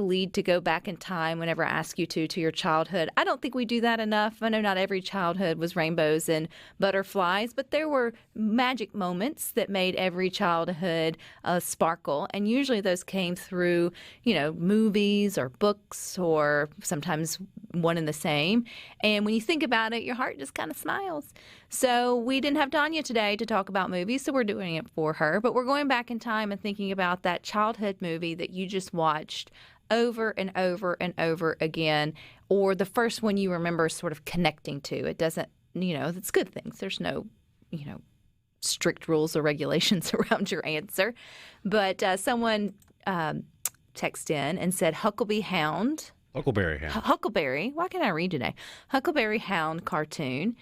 lead to go back in time whenever I ask you to your childhood. I don't think we do that enough. I know not every childhood was rainbows and butterflies, but there were magic moments that made every childhood sparkle. And usually those came through, movies or books or sometimes one and the same. And when you think about it, your heart just kind of smiles. So we didn't have Tanya today to talk about movies, so we're doing it for her. But we're going back in time and thinking about that childhood movie that you just watched over and over and over again, or the first one you remember sort of connecting to. It doesn't, it's good things. There's no, strict rules or regulations around your answer. But someone texted in and said Huckleberry Hound. Huckleberry. Why can't I read today? Huckleberry Hound cartoon.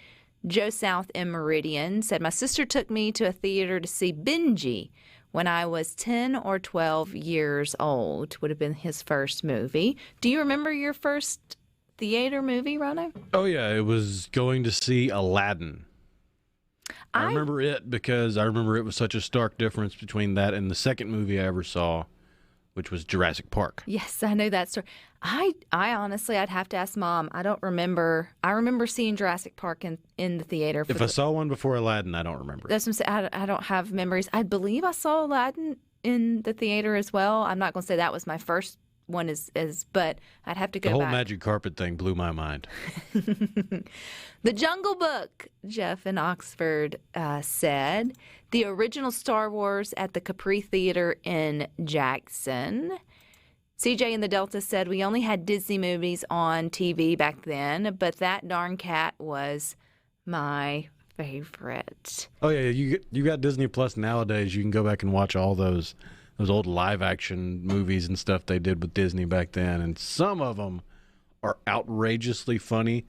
Joe South in Meridian said, my sister took me to a theater to see Benji when I was 10 or 12 years old. Would have been his first movie. Do you remember your first theater movie, Ryno? Oh, yeah. It was going to see Aladdin. I remember it because I remember it was such a stark difference between that and the second movie I ever saw, which was Jurassic Park. Yes, I know that story. I honestly, I'd have to ask Mom. I don't remember. I remember seeing Jurassic Park in the theater. If I saw one before Aladdin, I don't remember. That's what I'm saying. I don't have memories. I believe I saw Aladdin in the theater as well. I'm not going to say that was my first one, but I'd have to go back. The whole magic carpet thing blew my mind. The Jungle Book, Jeff in Oxford said. The original Star Wars at the Capri Theater in Jackson. CJ in the Delta said, we only had Disney movies on TV back then, but that darn cat was my favorite. Oh, yeah, you got Disney Plus nowadays. You can go back and watch all those old live-action movies and stuff they did with Disney back then, and some of them are outrageously funny.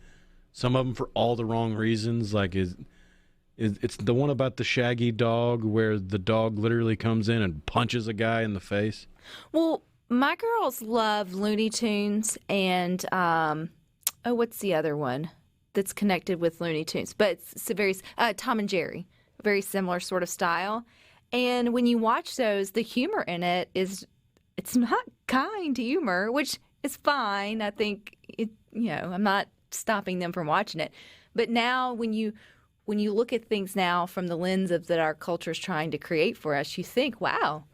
Some of them for all the wrong reasons, like it's the one about the shaggy dog where the dog literally comes in and punches a guy in the face. Well, my girls love Looney Tunes and, what's the other one that's connected with Looney Tunes? But it's very, Tom and Jerry, very similar sort of style. And when you watch those, the humor in it's not kind humor, which is fine. I think, I'm not stopping them from watching it. But now when you look at things now from the lens of that our culture is trying to create for us, you think, wow,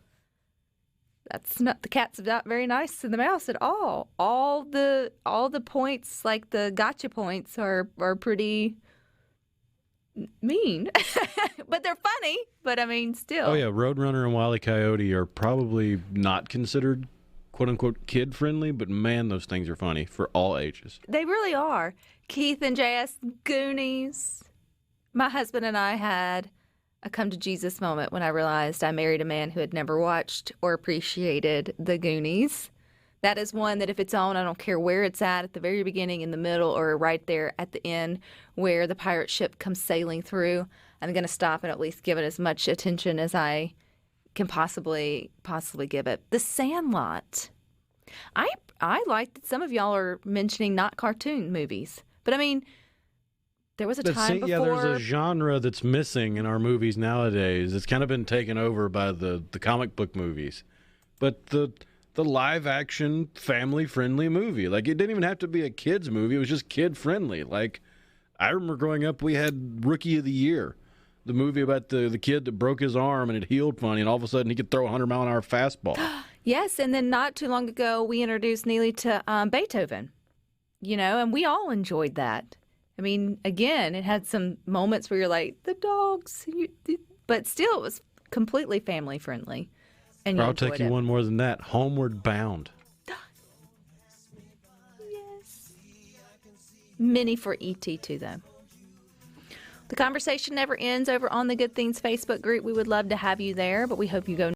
the cat's not very nice to the mouse at all. All the points, like the gotcha points, are pretty mean, but they're funny. But I mean, still. Oh yeah, Roadrunner and Wile E. Coyote are probably not considered "quote unquote" kid friendly, but man, those things are funny for all ages. They really are. Keith and JS, Goonies. My husband and I had a come to Jesus moment when I realized I married a man who had never watched or appreciated the Goonies. That is one that if it's on, I don't care where it's at the very beginning, in the middle, or right there at the end where the pirate ship comes sailing through, I'm going to stop and at least give it as much attention as I can possibly give it. The Sandlot. I like that some of y'all are mentioning not cartoon movies, but I mean, there was a time before. Yeah, there's a genre that's missing in our movies nowadays. It's kind of been taken over by the comic book movies. But the live-action, family-friendly movie. Like, it didn't even have to be a kid's movie. It was just kid-friendly. Like, I remember growing up, we had Rookie of the Year, the movie about the kid that broke his arm and it healed funny, and all of a sudden he could throw a 100-mile-an-hour fastball. Yes, and then not too long ago, we introduced Neely to Beethoven, and we all enjoyed that. I mean, again, it had some moments where you're like, the dogs, but still it was completely family friendly. And I'll take you one more than that. Homeward Bound. Yes. Many for E.T. too, though. The conversation never ends over on the Good Things Facebook group. We would love to have you there, but we hope you go